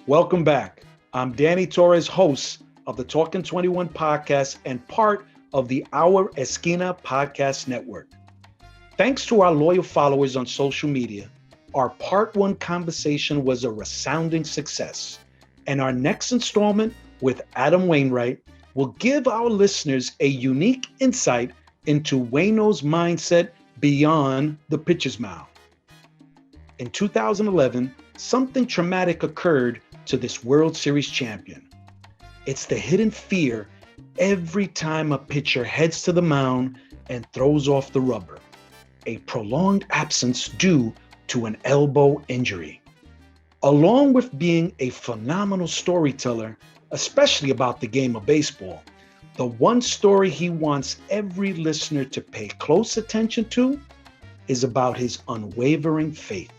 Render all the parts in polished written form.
Welcome back. I'm Danny Torres, host of the Talking 21 podcast and part of the Our Esquina podcast network. Thanks to our loyal followers on social media, our part one conversation was a resounding success. And our next installment with Adam Wainwright will give our listeners a unique insight into Waino's mindset beyond the pitcher's mound. In 2011, something traumatic occurred to this World Series champion. It's the hidden fear every time a pitcher heads to the mound and throws off the rubber, a prolonged absence due to an elbow injury. Along with being a phenomenal storyteller, especially about the game of baseball, the one story he wants every listener to pay close attention to is about his unwavering faith.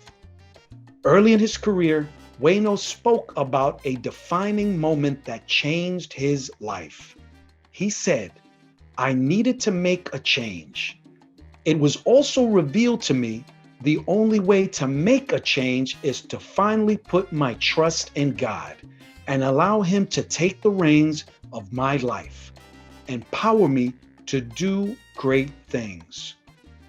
Early in his career, Waino spoke about a defining moment that changed his life. He said, "I needed to make a change. It was also revealed to me the only way to make a change is to finally put my trust in God and allow Him to take the reins of my life, empower me to do great things."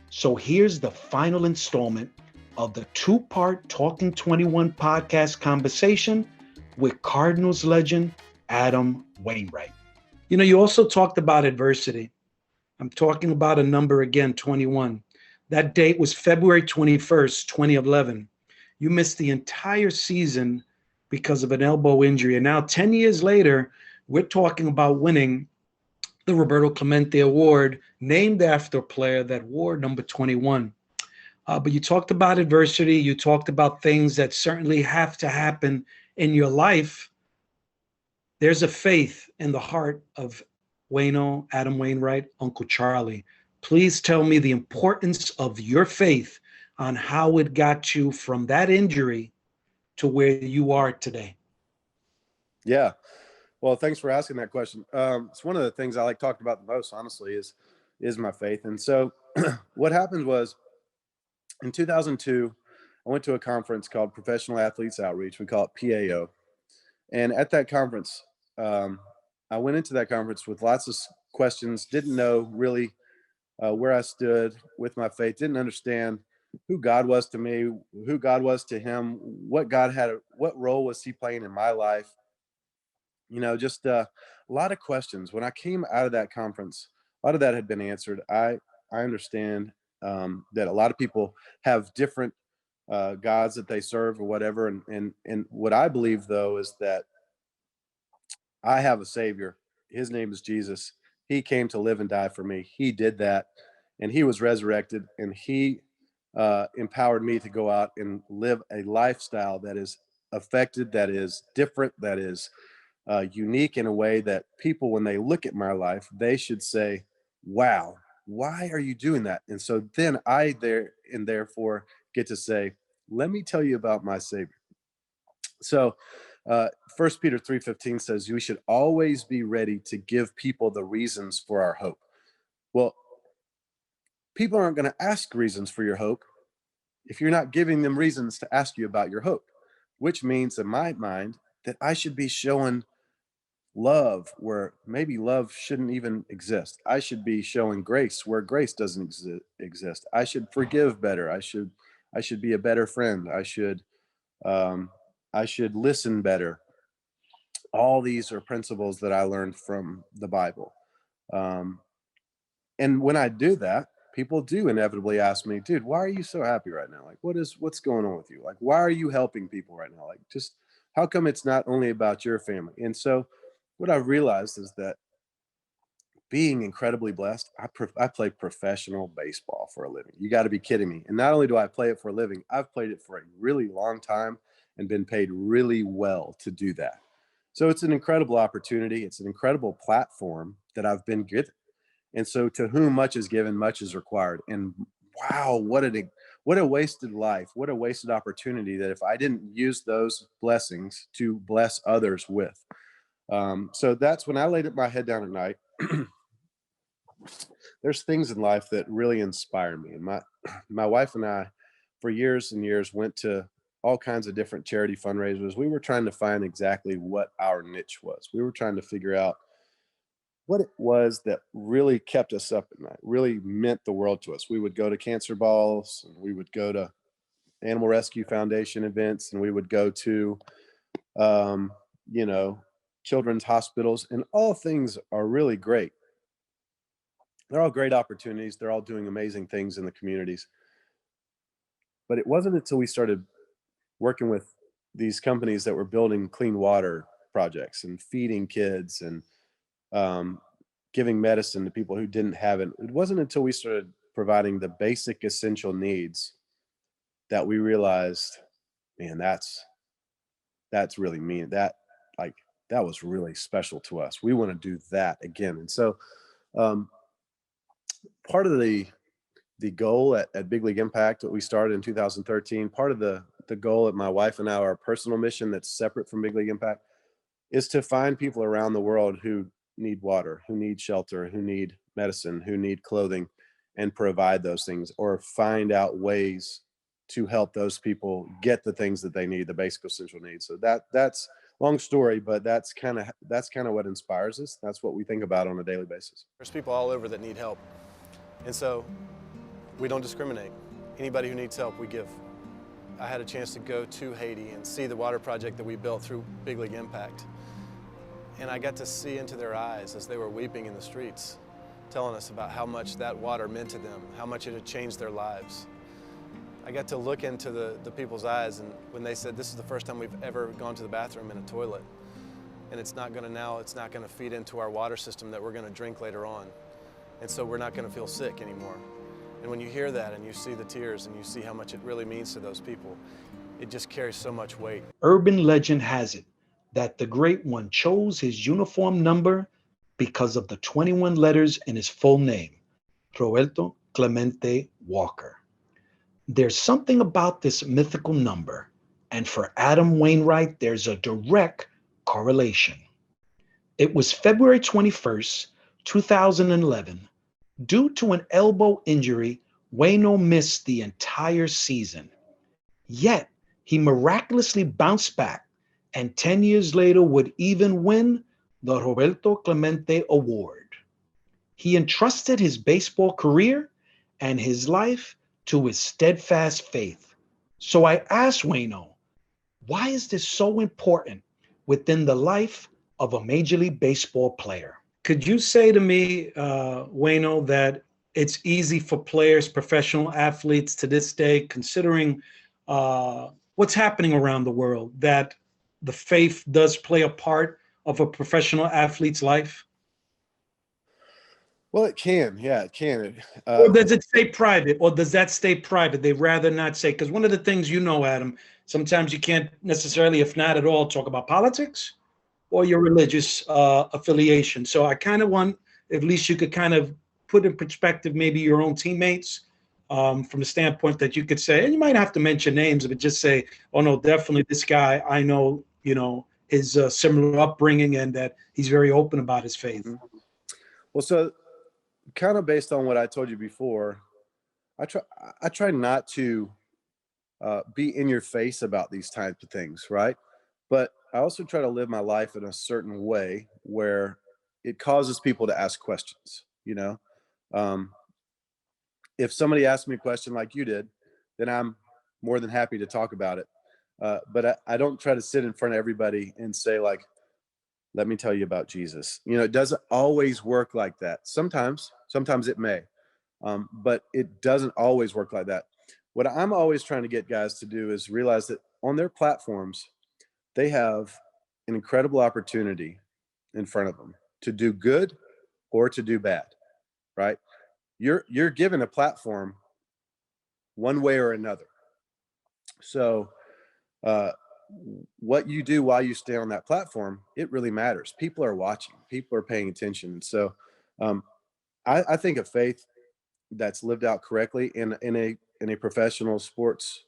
So here's the final installment of the two-part Talking 21 podcast conversation with Cardinals legend Adam Wainwright. You also talked about adversity. I'm talking about a number again, 21. That date was February 21st, 2011. You missed the entire season because of an elbow injury. And now 10 years later, we're talking about winning the Roberto Clemente Award, named after a player that wore number 21. But you talked about adversity. You talked about things that certainly have to happen in your life. There's a faith in the heart of Waino, Adam Wainwright, Uncle Charlie. Please tell me the importance of your faith on how it got you from that injury to where you are today. Yeah. Well, thanks for asking that question. It's one of the things I like talking about the most, honestly, is my faith. And so what happened was in 2002, I went to a conference called Professional Athletes Outreach. We call it PAO. And at that conference, I went into that conference with lots of questions, didn't know really where I stood with my faith, didn't understand who God was to me, who God was to him, what God had, what role was he playing in my life. Just a lot of questions. When I came out of that conference, a lot of that had been answered. I understand that a lot of people have different gods that they serve or whatever. And what I believe, though, is that I have a savior. His name is Jesus. He came to live and die for me. He did that, and he was resurrected, and he empowered me to go out and live a lifestyle that is affected, that is different, that is unique in a way that people, when they look at my life, they should say, wow, why are you doing that? And so then therefore get to say, let me tell you about my savior. So uh, 1 Peter 3:15 says, we should always be ready to give people the reasons for our hope. Well, people aren't going to ask reasons for your hope if you're not giving them reasons to ask you about your hope, which means in my mind that I should be showing love where maybe love shouldn't even exist. I should be showing grace where grace doesn't exist. I should forgive better. I should be a better friend. Um, I should listen better. All these are principles that I learned from the Bible. Um, and when I do that, people do inevitably ask me, dude, why are you so happy right now? Like, what's going on with you? Like, why are you helping people right now? Like, just how come it's not only about your family? And so what I've realized is that being incredibly blessed, I play professional baseball for a living. You got to be kidding me. And not only do I play it for a living, I've played it for a really long time and been paid really well to do that. So it's an incredible opportunity. It's an incredible platform that I've been given. And so to whom much is given, much is required. And wow, what a wasted life, what a wasted opportunity that if I didn't use those blessings to bless others with. So that's when I laid my head down at night. There's things in life that really inspire me. And my wife and I, for years and years, went to all kinds of different charity fundraisers. We were trying to find exactly what our niche was. We were trying to figure out what it was that really kept us up at night, really meant the world to us. We would go to cancer balls, and we would go to Animal Rescue Foundation events, and we would go to, you know, children's hospitals, and all things are really great. They're all great opportunities. They're all doing amazing things in the communities. But it wasn't until we started working with these companies that were building clean water projects and feeding kids and giving medicine to people who didn't have it. It wasn't until we started providing the basic essential needs that we realized, man, that's really mean. Like that was really special to us. We want to do that again. And so part of the goal at Big League Impact that we started in 2013, part of the goal at my wife and I, our personal mission that's separate from Big League Impact, is to find people around the world who need water, who need shelter, who need medicine, who need clothing, and provide those things, or find out ways to help those people get the things that they need, the basic essential needs. So that's long story, but that's kind of what inspires us. That's what we think about on a daily basis. There's people all over that need help. And so we don't discriminate. Anybody who needs help, we give. I had a chance to go to Haiti and see the water project that we built through Big League Impact. And I got to see into their eyes as they were weeping in the streets, telling us about how much that water meant to them, how much it had changed their lives. I got to look into the people's eyes, and when they said, this is the first time we've ever gone to the bathroom in a toilet, and it's not gonna feed into our water system that we're gonna drink later on. And so we're not gonna feel sick anymore. And when you hear that and you see the tears and you see how much it really means to those people, it just carries so much weight. Urban legend has it that the Great One chose his uniform number because of the 21 letters in his full name, Roberto Clemente Walker. There's something about this mythical number, and for Adam Wainwright, there's a direct correlation. It was February 21st, 2011. Due to an elbow injury, Waino missed the entire season. Yet, he miraculously bounced back, and 10 years later would even win the Roberto Clemente Award. He entrusted his baseball career and his life to his steadfast faith. So I asked Waino, why is this so important within the life of a Major League Baseball player? Could you say to me, Waino, that it's easy for players, professional athletes to this day, considering what's happening around the world, that the faith does play a part of a professional athlete's life? Well, it can. Yeah, it can. Or does it stay private? Or does that stay private? They'd rather not say, because one of the things, Adam, sometimes you can't necessarily, if not at all, talk about politics or your religious affiliation. So I kind of want, at least you could kind of put in perspective maybe your own teammates from the standpoint that you could say, and you might have to mention names, but just say, oh no, definitely this guy, I know, his similar upbringing and that he's very open about his faith. Mm-hmm. Well, so kind of based on what I told you before, I try not to be in your face about these types of things, right? But I also try to live my life in a certain way where it causes people to ask questions. If somebody asks me a question like you did, then I'm more than happy to talk about it. But I don't try to sit in front of everybody and say, like, let me tell you about Jesus. It doesn't always work like that. Sometimes it may, but it doesn't always work like that. What I'm always trying to get guys to do is realize that on their platforms, they have an incredible opportunity in front of them to do good or to do bad, right? You're given a platform one way or another. So what you do while you stay on that platform, it really matters. People are watching, people are paying attention. And so I think a faith that's lived out correctly in a professional sports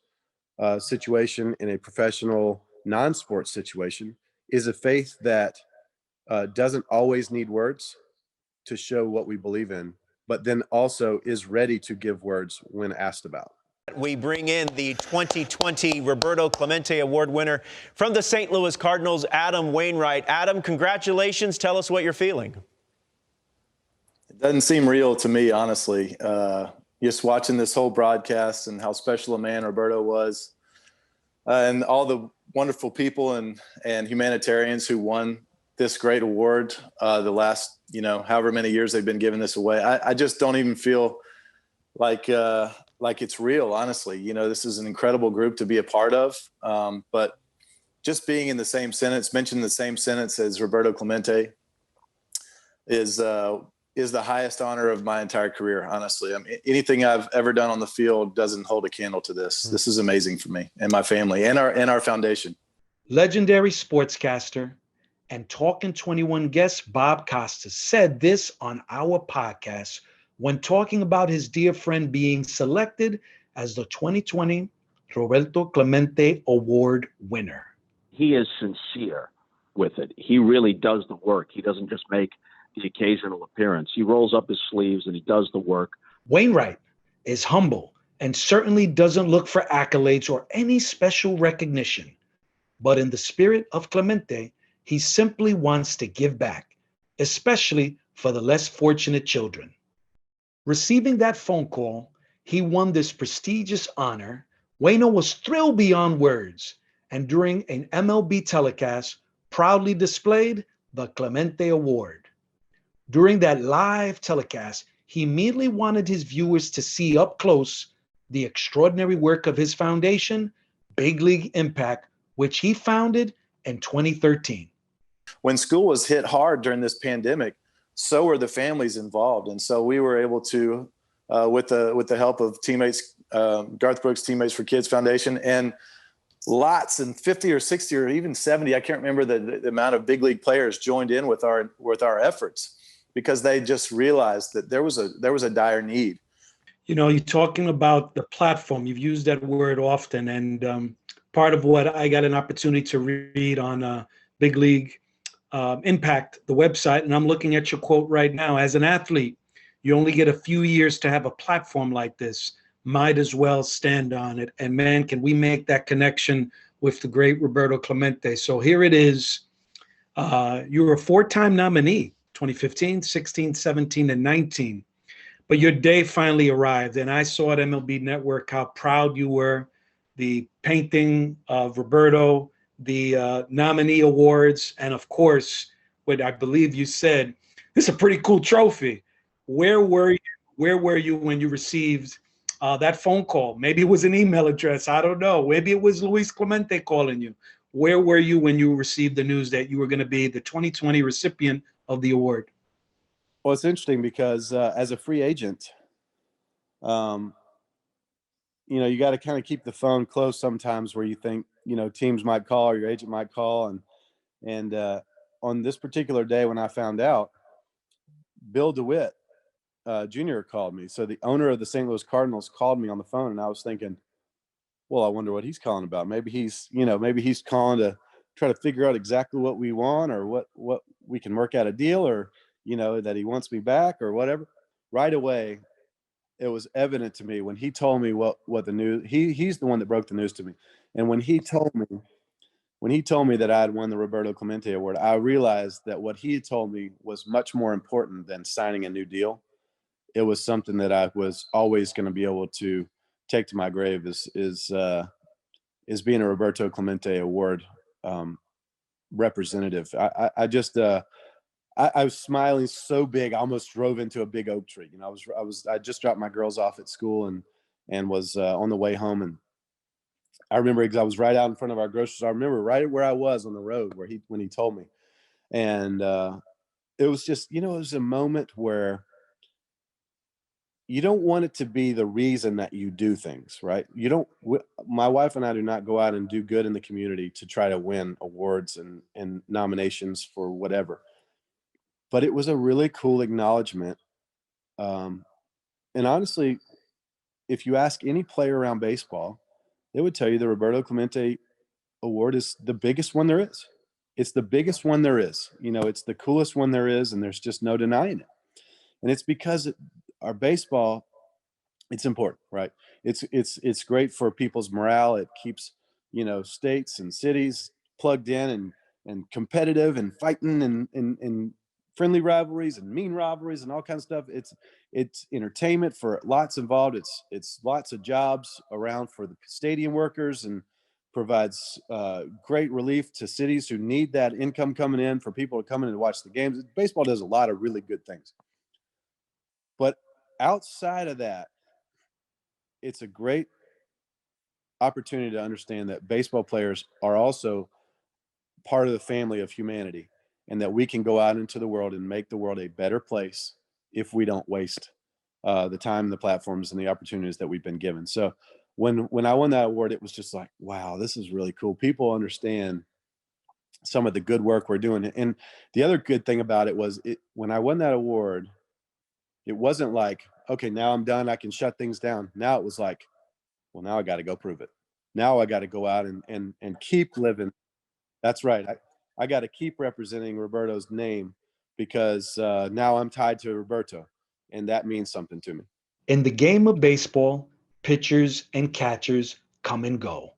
situation, in a professional non-sports situation, is a faith that doesn't always need words to show what we believe in, but then also is ready to give words when asked about. We bring in the 2020 Roberto Clemente Award winner from the St. Louis Cardinals, Adam Wainwright. Adam, congratulations. Tell us what you're feeling. It doesn't seem real to me, honestly. Just watching this whole broadcast and how special a man Roberto was, and all the wonderful people and humanitarians who won this great award the last, however many years they've been giving this away. I just don't even feel like it's real, honestly. This is an incredible group to be a part of. But just being in the same sentence, mentioned the same sentence as Roberto Clemente is the highest honor of my entire career, honestly. I mean, anything I've ever done on the field doesn't hold a candle to this. This is amazing for me and my family and our foundation. Legendary sportscaster and Talking 21 guest Bob Costas said this on our podcast when talking about his dear friend being selected as the 2020 Roberto Clemente Award winner. He is sincere with it. He really does the work. He doesn't just make the occasional appearance. He rolls up his sleeves and he does the work. Wainwright is humble and certainly doesn't look for accolades or any special recognition. But in the spirit of Clemente, he simply wants to give back, especially for the less fortunate children. Receiving that phone call, he won this prestigious honor. Waino was thrilled beyond words, and during an MLB telecast, proudly displayed the Clemente Award. During that live telecast, he immediately wanted his viewers to see up close the extraordinary work of his foundation, Big League Impact, which he founded in 2013. When school was hit hard during this pandemic, so were the families involved. And so we were able to, with the help of teammates, Garth Brooks Teammates for Kids Foundation, and lots, and 50 or 60 or even 70, I can't remember the amount of big league players joined in with our efforts, because they just realized that there was a dire need. You're talking about the platform. You've used that word often, and part of what I got an opportunity to read on Big League Impact, the website, and I'm looking at your quote right now. As an athlete, you only get a few years to have a platform like this. Might as well stand on it. And man, can we make that connection with the great Roberto Clemente. So here it is. You were a four-time nominee, 2015, 16, 17, and 19. But your day finally arrived, and I saw at MLB Network how proud you were. The painting of Roberto, the nominee awards, and of course, what I believe you said, this is a pretty cool trophy. Where were you? Where were you when you received that phone call? Maybe it was an email address. I don't know. Maybe it was Luis Clemente calling you. Where were you when you received the news that you were going to be the 2020 recipient of the award? Well, it's interesting because as a free agent, you got to kind of keep the phone close sometimes, where you think, teams might call or your agent might call. And on this particular day when I found out, Bill DeWitt Jr. called me. So the owner of the St. Louis Cardinals called me on the phone, and I was thinking, well, I wonder what he's calling about. Maybe he's calling to try to figure out exactly what we want, or what we can work out a deal, or, that he wants me back or whatever. Right away, it was evident to me when he told me what the news, he's the one that broke the news to me. And when he told me that I had won the Roberto Clemente Award, I realized that what he had told me was much more important than signing a new deal. It was something that I was always going to be able to take to my grave, is being a Roberto Clemente Award representative. I was smiling so big, I almost drove into a big oak tree. I just dropped my girls off at school and was on the way home, and I remember, because I was right out in front of our grocery store. I remember right where I was on the road when he told me, and it was just, it was a moment where you don't want it to be the reason that you do things, right? My wife and I do not go out and do good in the community to try to win awards and nominations for whatever. But it was a really cool acknowledgement. And honestly, if you ask any player around baseball, they would tell you the Roberto Clemente Award is the biggest one there is. It's the biggest one there is. It's the coolest one there is, and there's just no denying it. And it's because our baseball it's important, right? It's great for people's morale. It keeps, states and cities plugged in and competitive and fighting and friendly rivalries and mean rivalries and all kinds of stuff. It's entertainment for lots involved. It's lots of jobs around for the stadium workers, and provides great relief to cities who need that income coming in for people to come in and watch the games. Baseball does a lot of really good things. But outside of that, it's a great opportunity to understand that baseball players are also part of the family of humanity, and that we can go out into the world and make the world a better place if we don't waste the time, the platforms, and the opportunities that we've been given. So when I won that award, it was just like, wow, this is really cool. People understand some of the good work we're doing. And the other good thing about it was, when I won that award, it wasn't like, okay, now I'm done, I can shut things down. Now it was like, well, now I got to go prove it. Now I got to go out and keep living. That's right. I got to keep representing Roberto's name, because now I'm tied to Roberto, and that means something to me. In the game of baseball, pitchers and catchers come and go.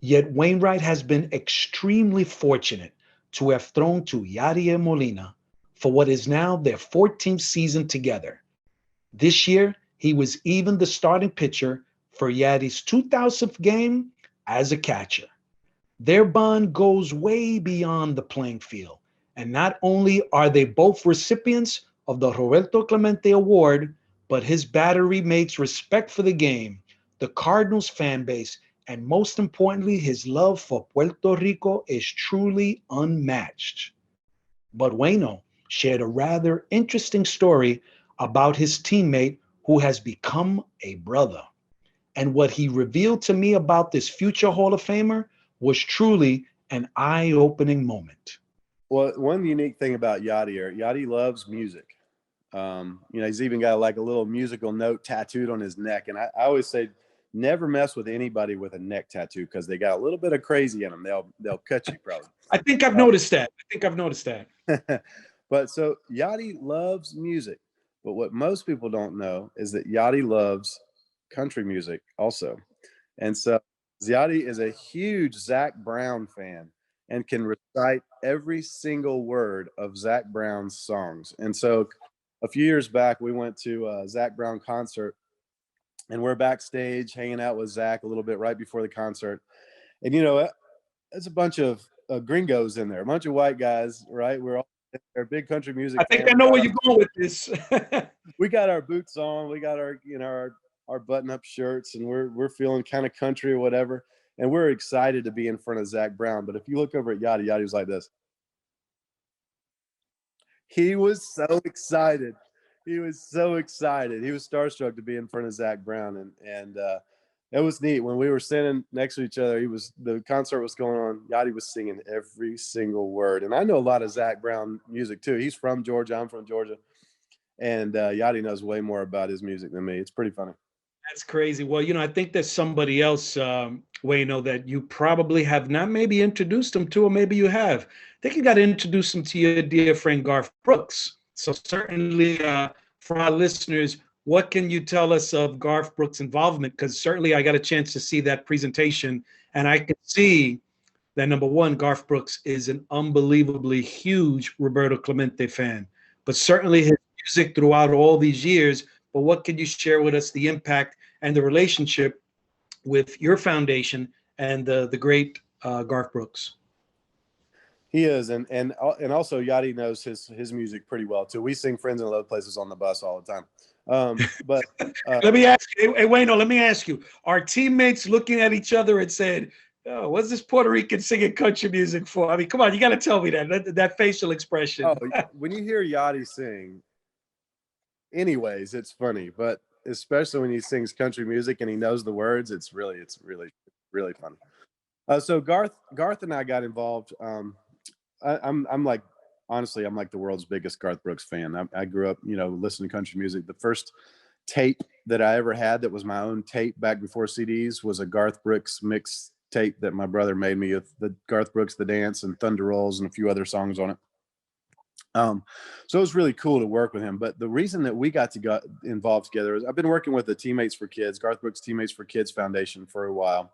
Yet Wainwright has been extremely fortunate to have thrown to Yadier Molina for what is now their 14th season together. This year, he was even the starting pitcher for Yadi's 2000th game as a catcher. Their bond goes way beyond the playing field. And not only are they both recipients of the Roberto Clemente Award, but his battery mates' respect for the game, the Cardinals fan base, and most importantly, his love for Puerto Rico is truly unmatched. But Waino shared a rather interesting story about his teammate who has become a brother. And what he revealed to me about this future Hall of Famer was truly an eye-opening moment. Well, one unique thing about Yadi loves music. He's even got like a little musical note tattooed on his neck. And I always say, never mess with anybody with a neck tattoo, because they got a little bit of crazy in them. They'll cut you probably. I think I've noticed that. But so Yadi loves music. But what most people don't know is that Yadi loves country music also. And so Yadi is a huge Zac Brown fan and can recite every single word of Zac Brown's songs. And so a few years back, we went to a Zac Brown concert, and we're backstage hanging out with Zac a little bit right before the concert. And, there's a bunch of gringos in there, a bunch of white guys, right? We're all they're big country music. I think I know where you're going with this. We got our boots on, we got our, our button-up shirts, and we're feeling kind of country or whatever. And we're excited to be in front of Zac Brown. But if you look over at Yadi was like this. He was so excited. He was starstruck to be in front of Zac Brown. And it was neat. When we were standing next to each other, the concert was going on. Yadi was singing every single word. And I know a lot of Zac Brown music too. He's from Georgia. I'm from Georgia. And Yadi knows way more about his music than me. It's pretty funny. That's crazy. Well, I think there's somebody else, Waino, that you probably have not maybe introduced him to, or maybe you have. I think you got to introduce him to your dear friend Garth Brooks. So certainly for our listeners, what can you tell us of Garth Brooks' involvement? Because certainly I got a chance to see that presentation, and I could see that, number one, Garth Brooks is an unbelievably huge Roberto Clemente fan, but certainly his music throughout all these years. But what can you share with us, the impact and the relationship with your foundation and the great Garth Brooks? He is, and also Yadi knows his music pretty well too. We sing "Friends in Low Places" on the bus all the time. But let me ask you, hey, Waino, let me ask you: are teammates looking at each other and saying, "Oh, what's this Puerto Rican singing country music for?" I mean, come on, you got to tell me that facial expression. Oh, when you hear Yadi sing, anyways, it's funny, but especially when he sings country music and he knows the words, it's really funny. So Garth and I got involved. I'm like, honestly, I'm like the world's biggest Garth Brooks fan. I grew up, listening to country music. The first tape that I ever had that was my own tape back before CDs was a Garth Brooks mix tape that my brother made me with the Garth Brooks, The Dance, and Thunder Rolls, and a few other songs on it. So it was really cool to work with him. But the reason that we got involved together is I've been working with the Teammates for Kids, Garth Brooks Teammates for Kids Foundation for a while.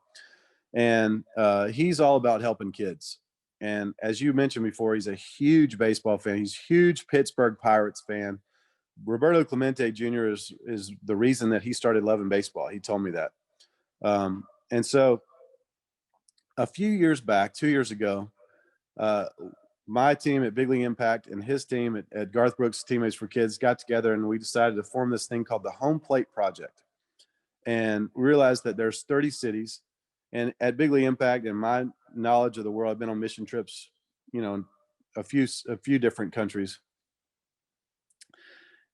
And he's all about helping kids. And as you mentioned before, he's a huge baseball fan. He's a huge Pittsburgh Pirates fan. Roberto Clemente Jr. is the reason that he started loving baseball. He told me that. And so a few years back, 2 years ago, my team at Big League Impact and his team at Garth Brooks Teammates for Kids got together, and we decided to form this thing called the Home Plate Project. And we realized that there's 30 cities. And at Big League Impact and my knowledge of the world, I've been on mission trips, in a few different countries.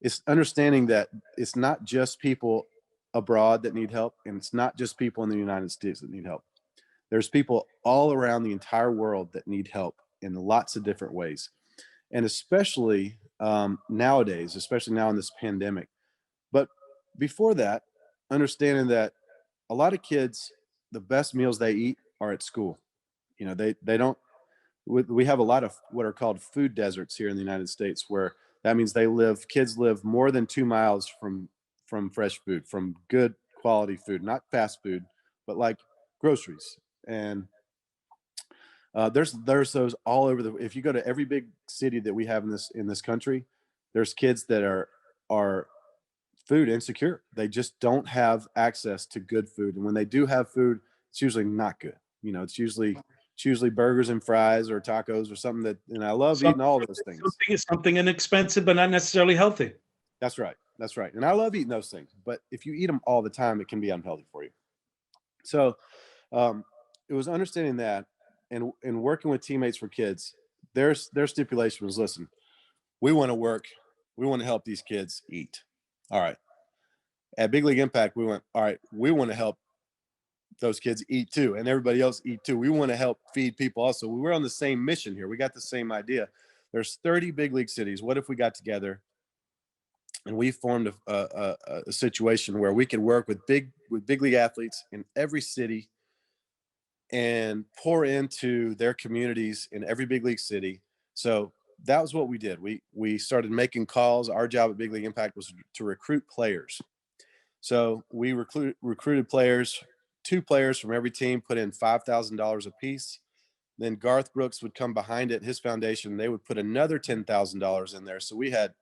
It's understanding that it's not just people abroad that need help, and it's not just people in the United States that need help. There's people all around the entire world that need help in lots of different ways. And especially nowadays, especially now in this pandemic. But before that, understanding that a lot of kids, the best meals they eat are at school. They don't, we have a lot of what are called food deserts here in the United States, where that means kids live more than 2 miles from fresh food, from good quality food, not fast food, but like groceries. And there's those all over if you go to every big city that we have in this country, there's kids that are food insecure. They just don't have access to good food. And when they do have food, it's usually not good. It's usually burgers and fries or tacos or something and I love eating all those things. Something inexpensive, but not necessarily healthy. That's right. And I love eating those things, but if you eat them all the time, it can be unhealthy for you. So it was understanding that and working with Teammates for Kids, their stipulation was, listen, we want to help these kids eat. All right. At Big League Impact, we went, all right, we want to help those kids eat too, and everybody else eat too. We want to help feed people also. We were on the same mission here. We got the same idea. There's 30 big league cities. What if we got together and we formed a situation where we could work with big league athletes in every city and pour into their communities in every big league city? So that was what we did. We started making calls. Our job at Big League Impact was to recruit players. So we recruited players, 2 players from every team, put in $5,000 a piece. Then Garth Brooks would come behind it, his foundation, they would put another $10,000 in there. So we had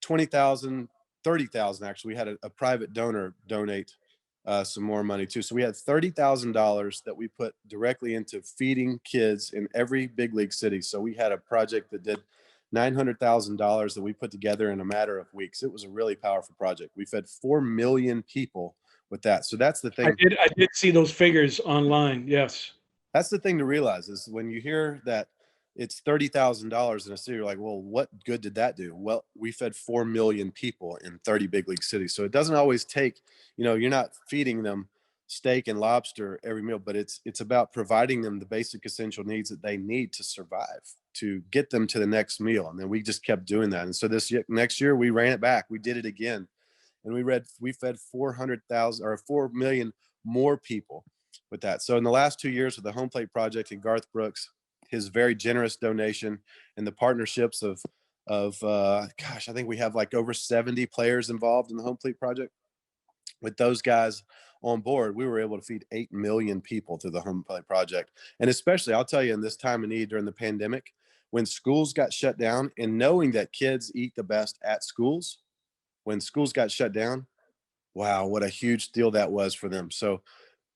20,000, 30,000 actually. We had a private donor donate some more money too. So we had $30,000 that we put directly into feeding kids in every big league city. So we had a project that did $900,000 that we put together in a matter of weeks. It was a really powerful project. We fed 4 million people with that. So that's the thing. I did see those figures online. Yes. That's the thing to realize is when you hear that it's $30,000 in a city, you're like, well, what good did that do? Well, we fed 4 million people in 30 big league cities. So it doesn't always take, you're not feeding them steak and lobster every meal, but it's about providing them the basic essential needs that they need to survive, to get them to the next meal. And then we just kept doing that. And so next year we ran it back. We did it again. And we fed 400,000 or 4 million more people with that. So in the last 2 years with the Home Plate Project and Garth Brooks, his very generous donation and the partnerships of I think we have like over 70 players involved in the Home Plate Project. With those guys on board, we were able to feed 8 million people through the Home Plate Project. And especially, I'll tell you, in this time of need during the pandemic, when schools got shut down, and knowing that kids eat the best at schools, when schools got shut down, wow, what a huge deal that was for them. So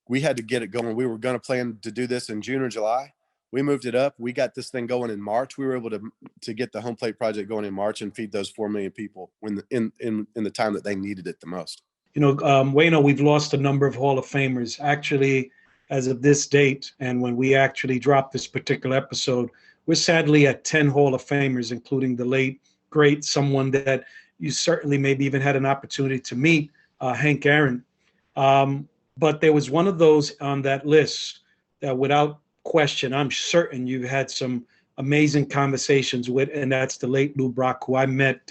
we had to get it going. We were going to plan to do this in June or July. We moved it up. We got this thing going in March. We were able to get the Home Plate Project going in March and feed those 4 million people in the time that they needed it the most. Waino, we've lost a number of Hall of Famers. Actually, as of this date, and when we actually dropped this particular episode, we're sadly at 10 Hall of Famers, including the late, great, someone that you certainly maybe even had an opportunity to meet, Hank Aaron. But there was one of those on that list that without question, I'm certain you've had some amazing conversations with, and that's the late Lou Brock, who I met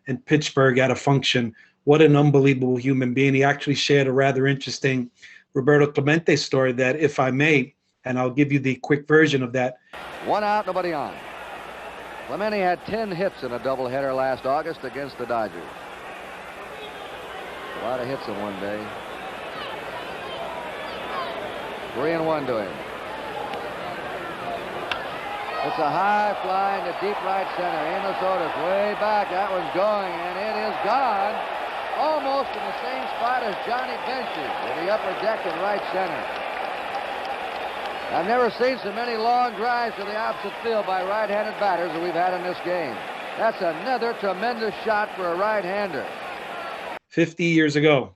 in Pittsburgh at a function. What an unbelievable human being. He actually shared a rather interesting Roberto Clemente story that, if I may, and I'll give you the quick version of that. 1 out, nobody on. Clemente had 10 hits in a doubleheader last August against the Dodgers. A lot of hits in one day. 3-1 to him. It's a high fly into deep right center. Minnesota's way back. That one's going, and it is gone. Almost in the same spot as Johnny Bench's in the upper deck in right center. I've never seen so many long drives to the opposite field by right-handed batters that we've had in this game. That's another tremendous shot for a right-hander. 50 years ago,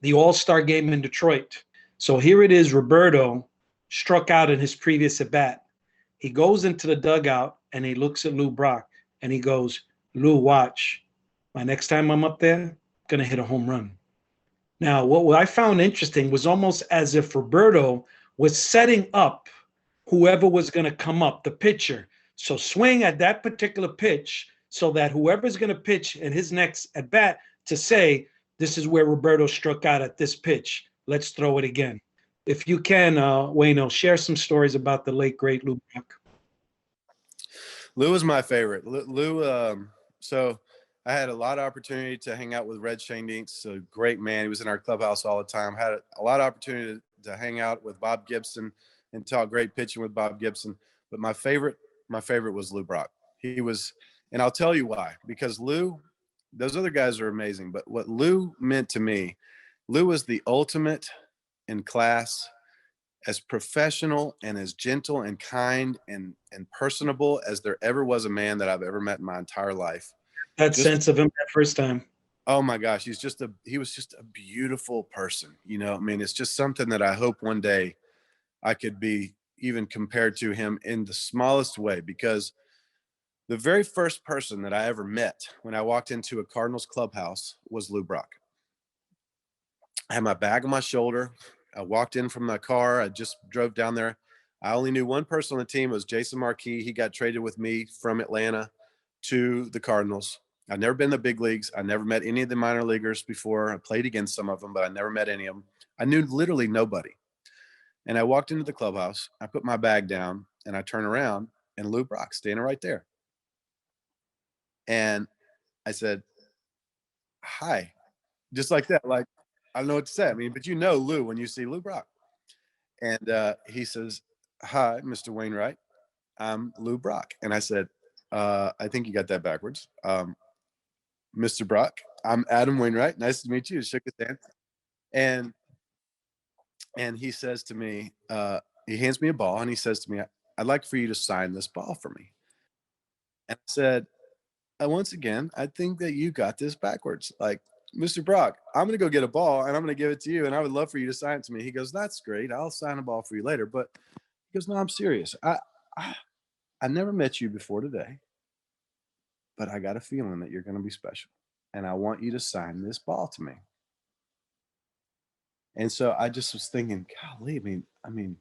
the All-Star game in Detroit. So here it is, Roberto struck out in his previous at-bat. He goes into the dugout and he looks at Lou Brock and he goes, "Lou, watch. My next time I'm up there, I'm going to hit a home run." Now, what I found interesting was almost as if Roberto was setting up whoever was going to come up, the pitcher. So swing at that particular pitch so that whoever's going to pitch in his next at bat to say, this is where Roberto struck out at this pitch. Let's throw it again. If you can, Waino, share some stories about the late, great Lou Brock. Lou is my favorite. Lou, so I had a lot of opportunity to hang out with Red Shane Dinks, a great man. He was in our clubhouse all the time. Had a lot of opportunity to hang out with Bob Gibson and talk great pitching with Bob Gibson. But my favorite was Lou Brock. He was, and I'll tell you why. Because Lou, those other guys are amazing, but what Lou meant to me, Lou was the ultimate in class, as professional and as gentle and kind and personable as there ever was a man that I've ever met in my entire life. That sense of him that first time. Oh my gosh, he was just a beautiful person. You know, I mean, it's just something that I hope one day I could be even compared to him in the smallest way, because the very first person that I ever met when I walked into a Cardinals clubhouse was Lou Brock. I had my bag on my shoulder. I walked in from my car. I just drove down there. I only knew one person on the team. It was Jason Marquis. He got traded with me from Atlanta to the Cardinals. I'd never been in the big leagues. I never met any of the minor leaguers before. I played against some of them, but I never met any of them. I knew literally nobody. And I walked into the clubhouse. I put my bag down and I turn around and Lou Brock standing right there. And I said, "Hi," just like that. Like, I don't know what to say. I mean, but you know Lou when you see Lou Brock. And he says, "Hi, Mr. Wainwright. I'm Lou Brock." And I said, "I think you got that backwards. Mr. Brock, I'm Adam Wainwright. Nice to meet you." He shook his hand. And he says to me, he hands me a ball and he says to me, "I'd like for you to sign this ball for me." And I said, once again, I think that you got this backwards. Like, "Mr. Brock, I'm going to go get a ball and I'm going to give it to you. And I would love for you to sign it to me." He goes, "That's great. I'll sign a ball for you later." But he goes, "No, I'm serious. I never met you before today, but I got a feeling that you're going to be special. And I want you to sign this ball to me." And so I just was thinking, golly, I mean,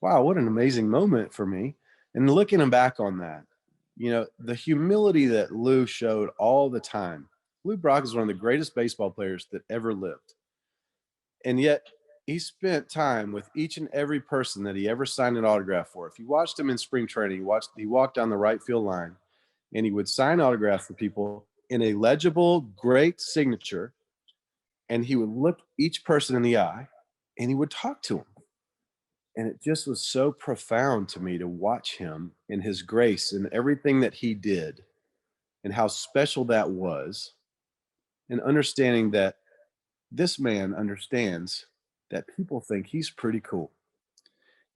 wow, what an amazing moment for me. And looking back on that, you know, the humility that Lou showed all the time. Lou Brock is one of the greatest baseball players that ever lived. And yet he spent time with each and every person that he ever signed an autograph for. If you watched him in spring training, he walked down the right field line and he would sign autographs for people in a legible, great signature. And he would look each person in the eye and he would talk to them. And it just was so profound to me to watch him in his grace and everything that he did and how special that was. And understanding that this man understands that people think he's pretty cool.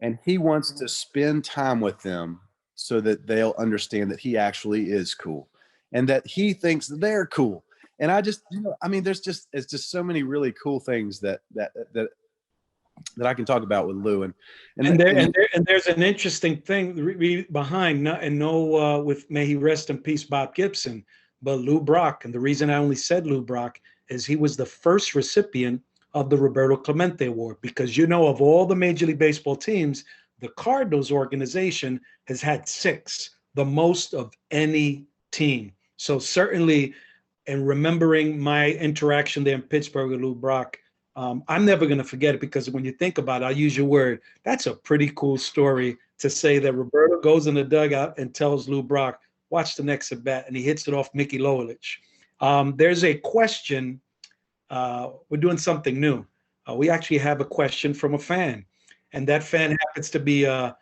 And he wants to spend time with them so that they'll understand that he actually is cool and that he thinks they're cool. And I just, you know, I mean, it's just so many really cool things that I can talk about with Lou. And there's an interesting thing behind, with, may he rest in peace, Bob Gibson, but Lou Brock. And the reason I only said Lou Brock is he was the first recipient of the Roberto Clemente Award, because, you know, of all the Major League Baseball teams, the Cardinals organization has had 6, the most of any team. So certainly, and remembering my interaction there in Pittsburgh with Lou Brock, I'm never going to forget it, because when you think about it, I'll use your word, that's a pretty cool story to say that Roberto goes in the dugout and tells Lou Brock, watch the next at bat, and he hits it off Mickey Lolich. There's a question. We're doing something new. We actually have a question from a fan, and that fan happens to be a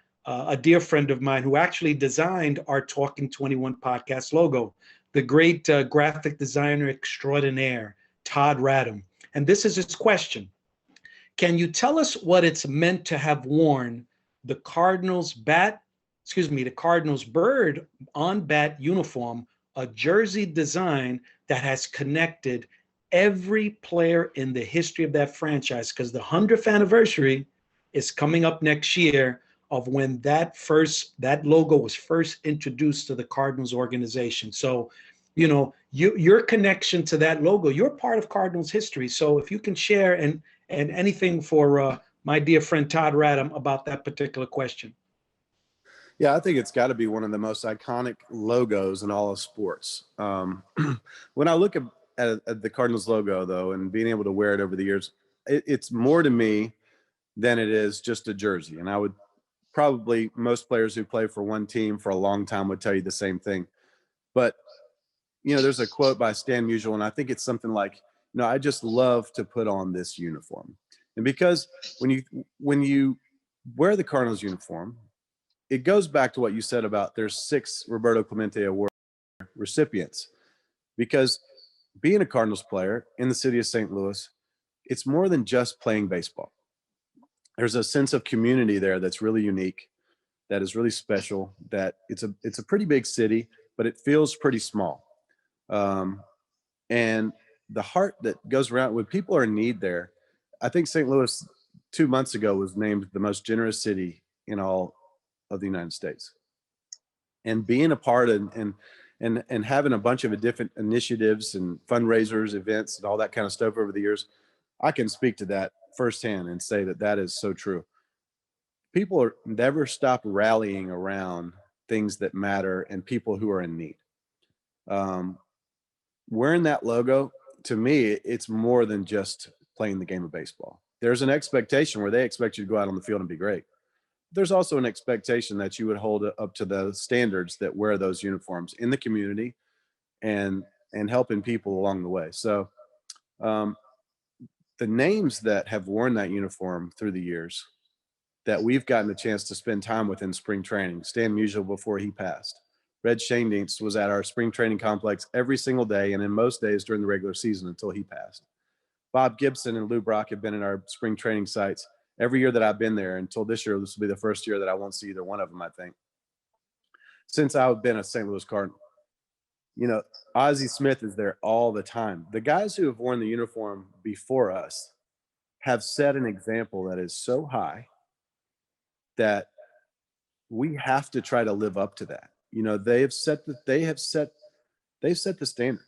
dear friend of mine who actually designed our Talking 21 podcast logo, the great graphic designer extraordinaire, Todd Radham. And this is his question. Can you tell us what it's meant to have worn the Cardinals bird on bat uniform, a jersey design that has connected every player in the history of that franchise? Because the 100th anniversary is coming up next year of when that logo was first introduced to the Cardinals organization. So, your connection to that logo, you're part of Cardinals history. So if you can share and anything for my dear friend Todd Radham about that particular question. Yeah, I think it's got to be one of the most iconic logos in all of sports. When I look at the Cardinals logo, though, and being able to wear it over the years, it's more to me than it is just a jersey. And I would probably, most players who play for one team for a long time would tell you the same thing. But, there's a quote by Stan Musial, and I think it's something like, I just love to put on this uniform. And because when you wear the Cardinals uniform, it goes back to what you said about there's 6 Roberto Clemente Award recipients. Because being a Cardinals player in the city of St. Louis, it's more than just playing baseball. There's a sense of community there that's really unique, that is really special, that it's a pretty big city, but it feels pretty small. And the heart that goes around when people are in need there. I think St. Louis 2 months ago was named the most generous city in all of the United States. And being a part and having a bunch of different initiatives and fundraisers, events, and all that kind of stuff over the years, I can speak to that firsthand and say that is so true. People never stop rallying around things that matter and people who are in need. Wearing that logo, to me, it's more than just playing the game of baseball. There's an expectation where they expect you to go out on the field and be great. There's also an expectation that you would hold up to the standards that wear those uniforms in the community and helping people along the way. So the names that have worn that uniform through the years that we've gotten a chance to spend time with in spring training, Stan Musial before he passed, Red Schoendienst was at our spring training complex every single day and in most days during the regular season until he passed. Bob Gibson and Lou Brock have been in our spring training sites every year that I've been there until this year. This will be the first year that I won't see either one of them, I think, since I've been a St. Louis Cardinal. Ozzie Smith is there all the time. The guys who have worn the uniform before us have set an example that is so high that we have to try to live up to that. They've set the standard.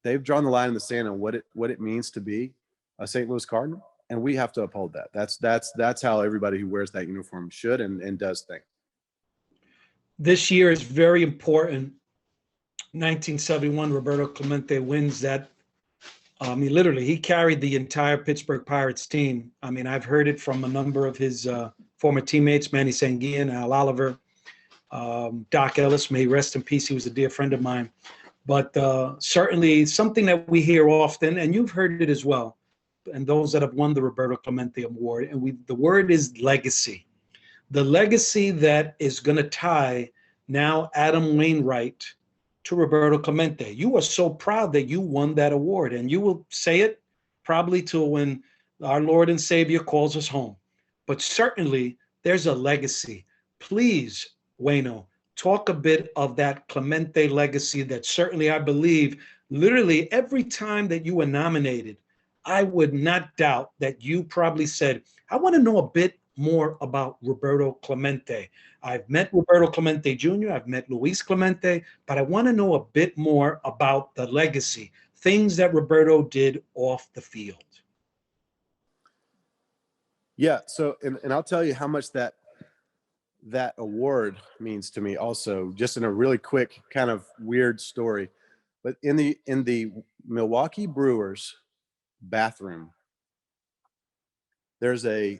They've drawn the line in the sand on what it means to be a St. Louis Cardinal, and we have to uphold that. That's how everybody who wears that uniform should and does think. This year is very important. 1971, Roberto Clemente wins that. Literally, he carried the entire Pittsburgh Pirates team. I've heard it from a number of his former teammates, Manny Sanguillen, Al Oliver, Doc Ellis, may he rest in peace. He was a dear friend of mine. But certainly something that we hear often, and you've heard it as well, and those that have won the Roberto Clemente Award, and the word is legacy. The legacy that is going to tie now Adam Wainwright to Roberto Clemente. You are so proud that you won that award, and you will say it probably till when our Lord and Savior calls us home. But certainly there's a legacy. Please, Waino, talk a bit of that Clemente legacy that certainly I believe literally every time that you were nominated, I would not doubt that you probably said, I want to know a bit more about Roberto Clemente. I've met Roberto Clemente Jr., I've met Luis Clemente, but I want to know a bit more about the legacy, things that Roberto did off the field. Yeah, so, and I'll tell you how much that award means to me also, just in a really quick kind of weird story. But in the Milwaukee Brewers bathroom, there's a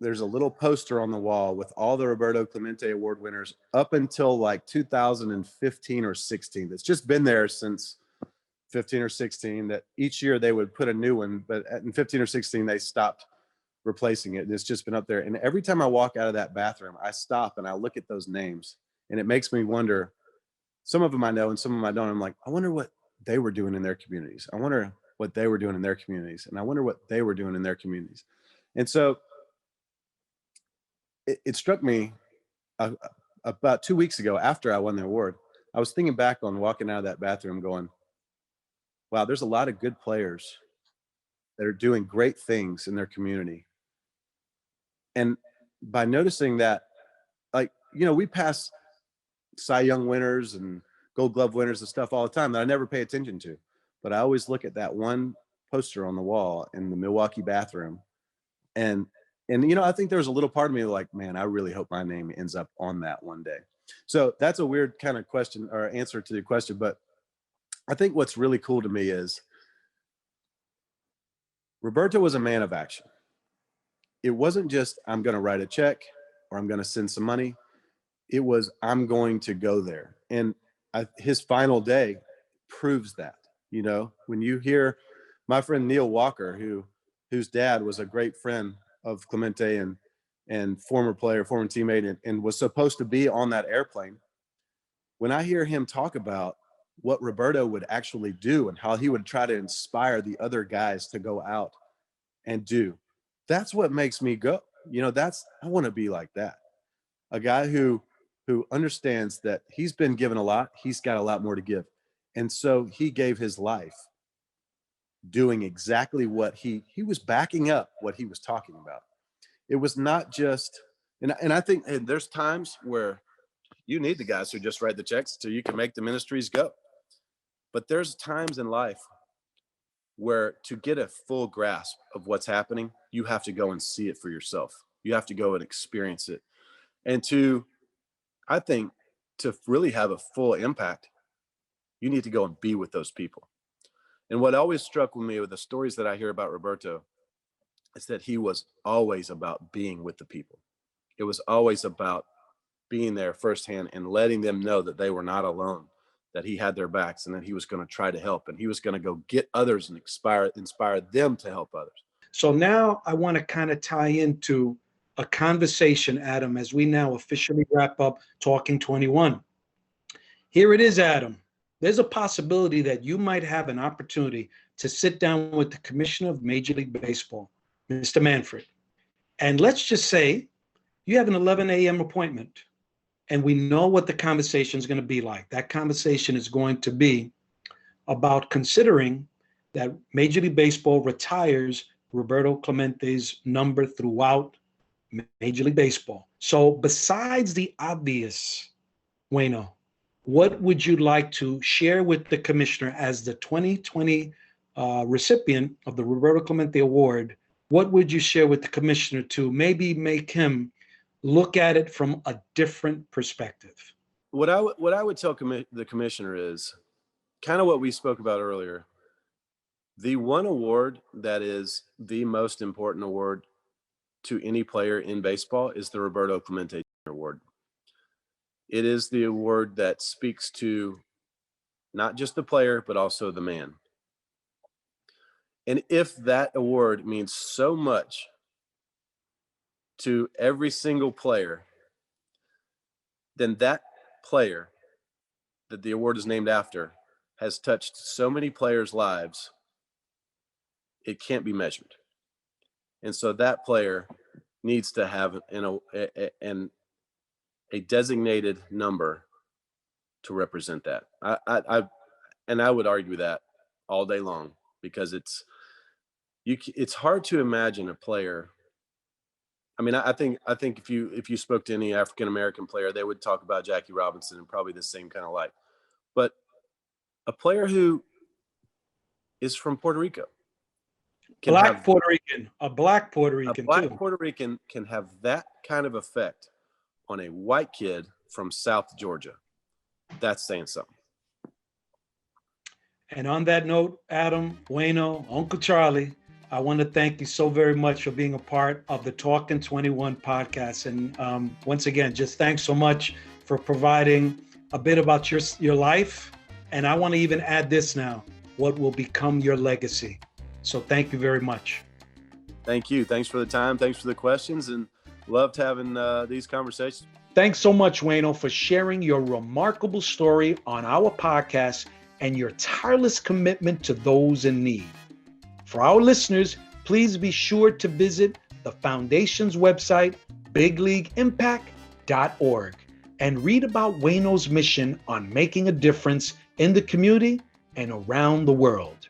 there's a little poster on the wall with all the Roberto Clemente Award winners up until like 2015 or 16. It's just been there since 15 or 16, that each year they would put a new one, but in 15 or 16, they stopped replacing it. It's just been up there. And every time I walk out of that bathroom, I stop and I look at those names, and it makes me wonder. Some of them I know and some of them I don't. I'm like, I wonder what they were doing in their communities. I wonder what they were doing in their communities. And I wonder what they were doing in their communities. And so it struck me about 2 weeks ago after I won the award. I was thinking back on walking out of that bathroom going, wow, there's a lot of good players that are doing great things in their community. And by noticing that, like, we pass Cy Young winners and Gold Glove winners and stuff all the time that I never pay attention to. But I always look at that one poster on the wall in the Milwaukee bathroom. And I think there's a little part of me like, man, I really hope my name ends up on that one day. So that's a weird kind of question or answer to the question. But I think what's really cool to me is Roberto was a man of action. It wasn't just, I'm going to write a check or I'm going to send some money. It was, I'm going to go there. And his final day proves that. When you hear my friend Neil Walker, whose dad was a great friend of Clemente and former player, former teammate, and was supposed to be on that airplane. When I hear him talk about what Roberto would actually do and how he would try to inspire the other guys to go out and do, that's what makes me go. I want to be like that. A guy who understands that he's been given a lot, he's got a lot more to give. And so he gave his life doing exactly what he was backing up what he was talking about. It was not just, and I think there's times where you need the guys who just write the checks so you can make the ministries go. But there's times in life where to get a full grasp of what's happening, you have to go and see it for yourself. You have to go and experience it. And I think to really have a full impact, you need to go and be with those people. And what always struck with me with the stories that I hear about Roberto is that he was always about being with the people. It was always about being there firsthand and letting them know that they were not alone, that he had their backs and that he was going to try to help and he was going to go get others and inspire them to help others. So now I want to kind of tie into a conversation, Adam, as we now officially wrap up Talking 21. Here it is, Adam. There's a possibility that you might have an opportunity to sit down with the commissioner of Major League Baseball, Mr. Manfred. And let's just say you have an 11 a.m. appointment, and we know what the conversation is going to be like. That conversation is going to be about considering that Major League Baseball retires Roberto Clemente's number throughout Major League Baseball. So besides the obvious, Waino, what would you like to share with the commissioner as the 2020 recipient of the Roberto Clemente Award? What would you share with the commissioner to maybe make him look at it from a different perspective? What I would tell the commissioner is kind of what we spoke about earlier. The one award that is the most important award to any player in baseball is the Roberto Clemente Award. It is the award that speaks to not just the player, but also the man. And if that award means so much to every single player, then that player that the award is named after has touched so many players' lives, it can't be measured. And so that player needs to have a designated number to represent that. I would argue that all day long, because it's hard to imagine a player. I mean, I think if you spoke to any African American player, they would talk about Jackie Robinson in probably the same kind of light. But a player who is from Puerto Rico, A black Puerto Rican can have that kind of effect on a white kid from South Georgia. That's saying something. And on that note, Adam, Waino, Uncle Charlie, I want to thank you so very much for being a part of the Talking 21 podcast. And once again, just thanks so much for providing a bit about your life. And I want to even add this now, what will become your legacy. So thank you very much. Thank you. Thanks for the time. Thanks for the questions, and loved having these conversations. Thanks so much, Waino, for sharing your remarkable story on our podcast and your tireless commitment to those in need. For our listeners, please be sure to visit the Foundation's website, bigleagueimpact.org, and read about Waino's mission on making a difference in the community and around the world.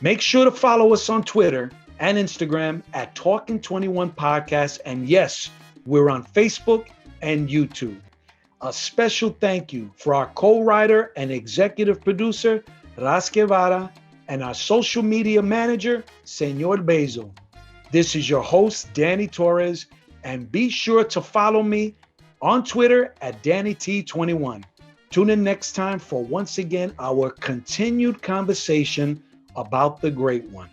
Make sure to follow us on Twitter and Instagram at Talking 21 Podcast. And yes, we're on Facebook and YouTube. A special thank you for our co-writer and executive producer, Ras Guevara, and our social media manager, Senor Bezo. This is your host, Danny Torres, and be sure to follow me on Twitter at DannyT21. Tune in next time for once again our continued conversation about the great one.